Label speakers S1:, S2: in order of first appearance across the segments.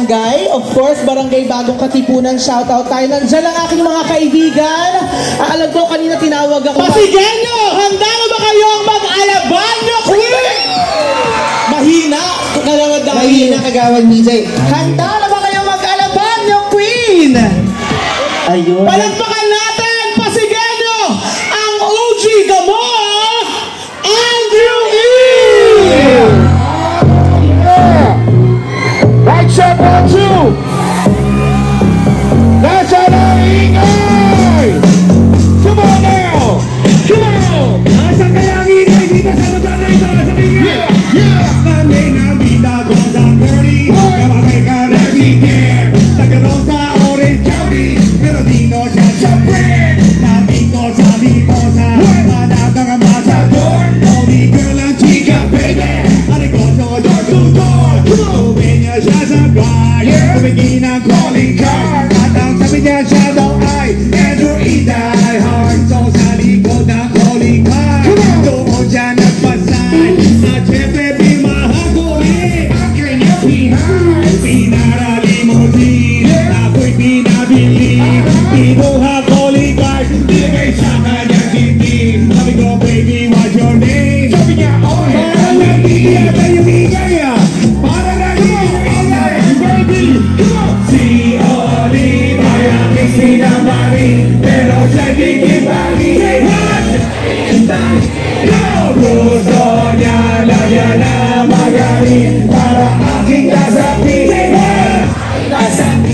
S1: Barangay, of course, Barangay Bagong Katipunan, shoutout tayo. Nandiyan ang aking mga kaibigan. Alam ko, kanina tinawag ako. Pasigenyo! Handa na ba kayong mag-Alabanyo Queen? Mahina. Mahina kagawad ni Jay. Handa na ba kayong mag-Alabanyo Queen? Ayun. Palagpakan natin, Pasigenyo, ang OG Gamo, Andrew E!
S2: Right shot, 1, 2. That's all I ingay. Come on now. Come on. Asan kaya ang ingay dito sa lugar na ito? Sa ingay. Monday na binago sa dirty. Kapagay ka na sige. Nagkaroon sa Orange County. Pero di no siya sa friend. Nabito sa Liposa. Manatang ang masador. Only girl ang chica, baby. Aregoso, door to door. Tumenya siya sa bar. Tumingin ang calling card. At ang sabi niya siya daw ay Andrew E. Die hard. So sa likod ng calling card doon siya nagpasay. At syempre bimahaguli ang kanyang behind. Pinarali mo din ako'y pinabili. Kinuha calling card. Binigay sa kanyang titi. Sabi ko, baby, what's your name? Sabi niya, oh, parang nag-iiya tayo ingay ah. Parang nag-iiya baby. Si Olive ay aking sinamari. Pero siya'y kikibali. Say what? Gusto niya lagyan na magaling para aking kasapi. Say what?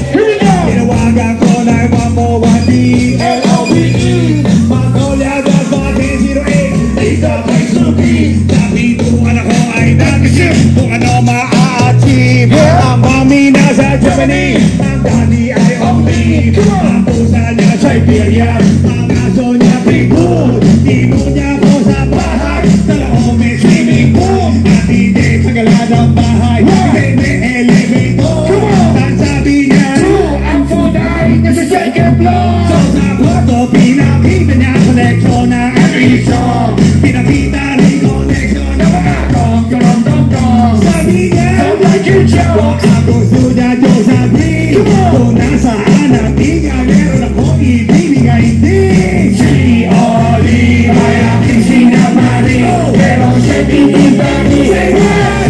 S2: Here we go! Tinawagan ko na 141D L-O-V-E. Magnolia does not 1008. Isa kay Snoopy. Napituan ako ay nag-isip kung ano ma-achieve. Ang mami nasa Germany, ang daddy ay only. Ang pusa niya Siberia, ang aso niya Bigfoot. Tino niya ko sa bahay, dalawang may swimming pool. At hindi sa gala ng bahay, hindi may elevator. Ang sabi niya, ang food ay nasa second floor. So sa kwarto, pinakita niya connection na addition. Pinakita rin connection na mga dong-dong-dong-dong. Sabi niya, don't like your joke. Ang gusto niya, Josephine. Kung nasaan ang tingin, meron akong ibibigay din. Si Olive ay aking sinamari. Pero siya pinibari. Say what?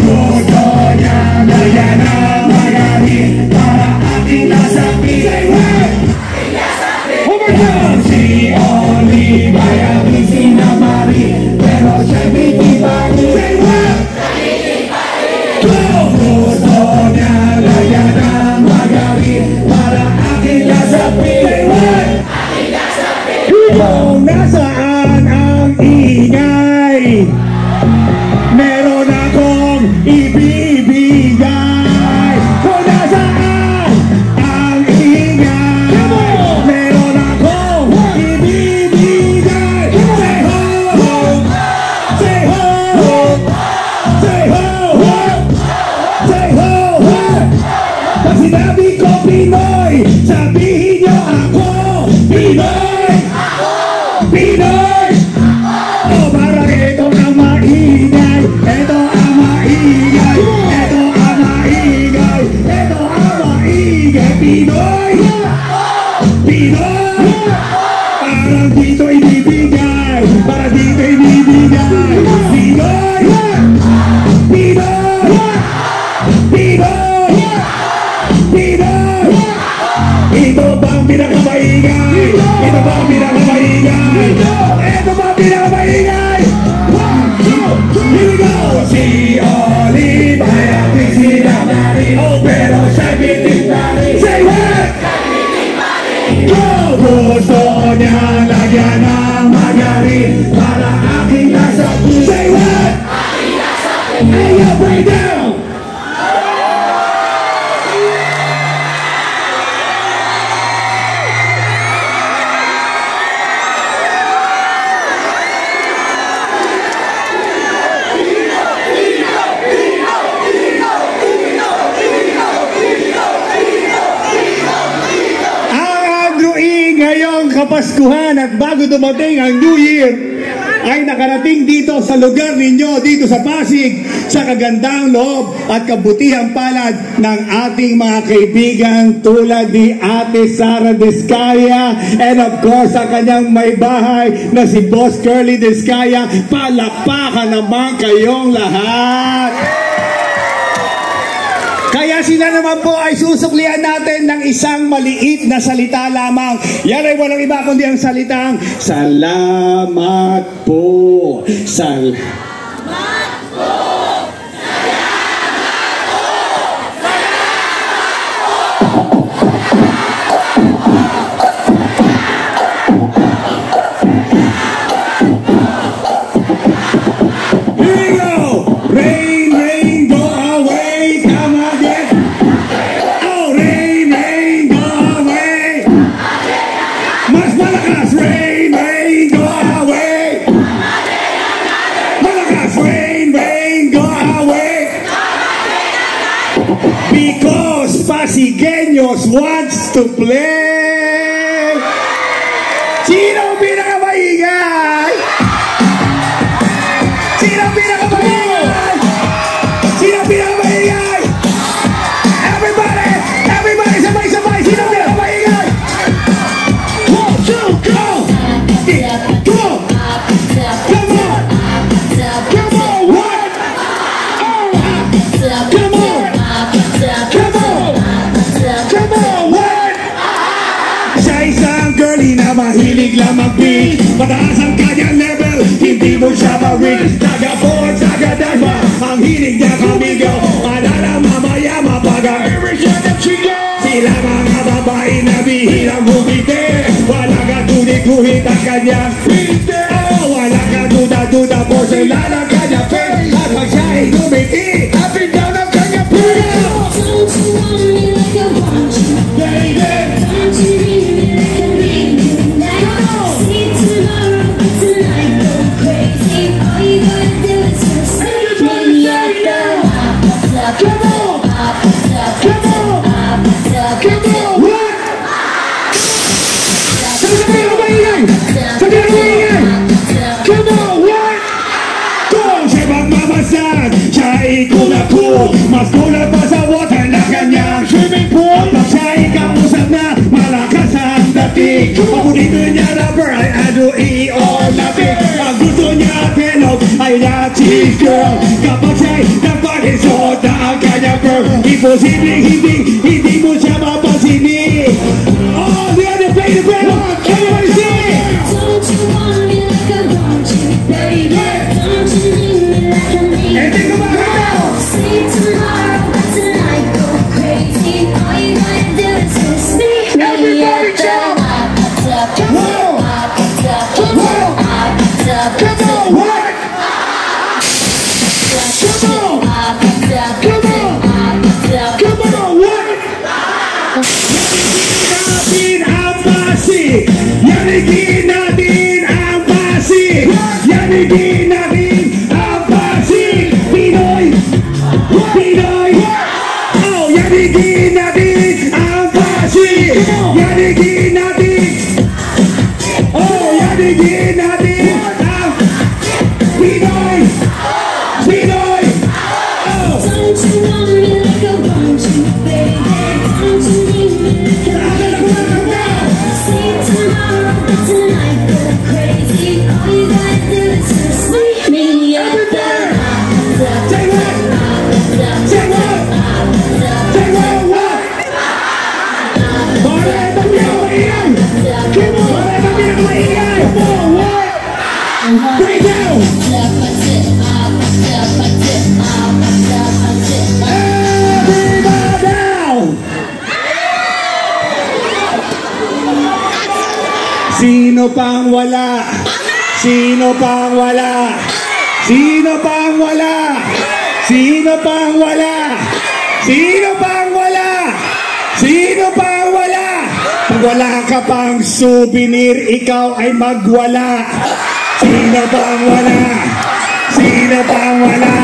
S2: Gusto niya lagyan na magaling para aking nasabi. Say what? Overtime! Si Olive ay aking sinamari. Pero siya pinibari. Say what? Gusto niya lagyan na magaling para aking nasabi. Say what? Kung nasaan ang ingay, meron akong ibibigay. Kung nasaan ang ingay, meron akong ibibigay. Say ho, ho, say ho, ho, say ho, ho, say ho, ho. Pag sinabi ko Pinoy, sabihin niyo ako Pinoy. Pinoy! O parang ito ang maingay. Ito ang maingay. Ito ang maingay. Ito ang maingay. Pinoy! Pinoy! Parang dito ibibigay. Parang dito ibibigay. Pinoy! Pinoy! Pinoy! Pinoy! Ito bang pinakamaingay? Ito bang pinakamaingay? Ito bang pinakamaingay? 1, 2, here we go! Si Olive ay aking sinamari. Oh, pero siya'y pinibari. Say what? Gusto niya lagyan ng magaling para aking nasabi. Say what? Hey, yo, break down! Kapaskuhan at bago dumating ang New Year ay nakarating dito sa lugar ninyo, dito sa Pasig, sa kagandang loob at kabutihang palad ng ating mga kaibigan tulad ni Ate Sara Diskaya and of course sa kanyang may bahay na si Boss Curly Diskaya. Palakpakan naman kayong lahat! Kaya sila naman po ay susuklian natin ng isang maliit na salita lamang. Yan ay walang iba kundi ang salitang salamat po. Salamat po. Because Pasigueños wants to play. Sino pinakamaingay? Sino pinakamaingay? Sino pinakamaingay? Everybody, everybody, sabay-sabay. Sino pinakamaingay? 1, 2, go! Go! Come on! Come on! What? Oh! Come on! Mahilig lang mag-beat, mataas ang kanyang level, hindi mo siya ma-reach. Taga-force, taga-dasma, ang hilig niya kamigaw. Alala mamaya mapagang sila mga babae na bihirang humiti. Wala ka tulit-tulit ang kanyang pinte. Oh, wala ka duda-duda, porcelain ang kanyang face. At pag siya ay humiti, up and down ang kanyang pinte. Don't you want me like I want you, baby? Don't you need me like I need you? Mas kulat pa sa water na kanyang swimming pool. Pag siya ikausap na malakas ang dating, paborito niya rapper ay Ado-E or nothing. Ang gusto niya tinog ay na cheese girl. Kapag siya'y nagpag-isot na ang kanyang pearl, imposibleng hindi mo siya mapansinin. Oh, the other play the bell. Everybody sing! Don't you want me like I want you, baby? Don't you need me like I need you? And think about it now! See tomorrow, but tonight go crazy. All you gotta do is kiss me. Everybody jump! Come on! Come on! Come on! What? Come on! Come on! Come on! What? Yanigin natin ang Pasig! Yanigin natin ang Pasig! Pinoy! Pinoy! Oh, yanigin natin ang Pasig! Yanigin natin! Oh, yanigin natin ang Pinoy! Pinoy! Oh! Don't you want me like I want you, baby? Don't you need me like I need you? See tomorrow, but tonight go crazy. All you gotta do is just meet me up there. Say what? Say what? Say what? Forever be maingay! Come on! Forever be maingay! Come on! What? Break down! Everybody down! Sino pang wala? Sino pang wala? Sino pang wala? Sino pang wala? Sino pang wala? Sino pang wala? Pag wala ka pang souvenir, ikaw ay magwala. Sino pang wala? Sino pang wala?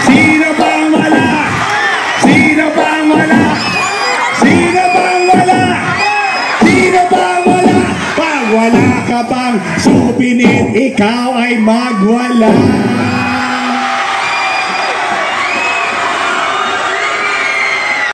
S2: Sino pang wala? Sino pang wala? Sino pang wala? Sino pang wala? Pag wala ka pang souvenir, ipinit, ikaw ay magwala.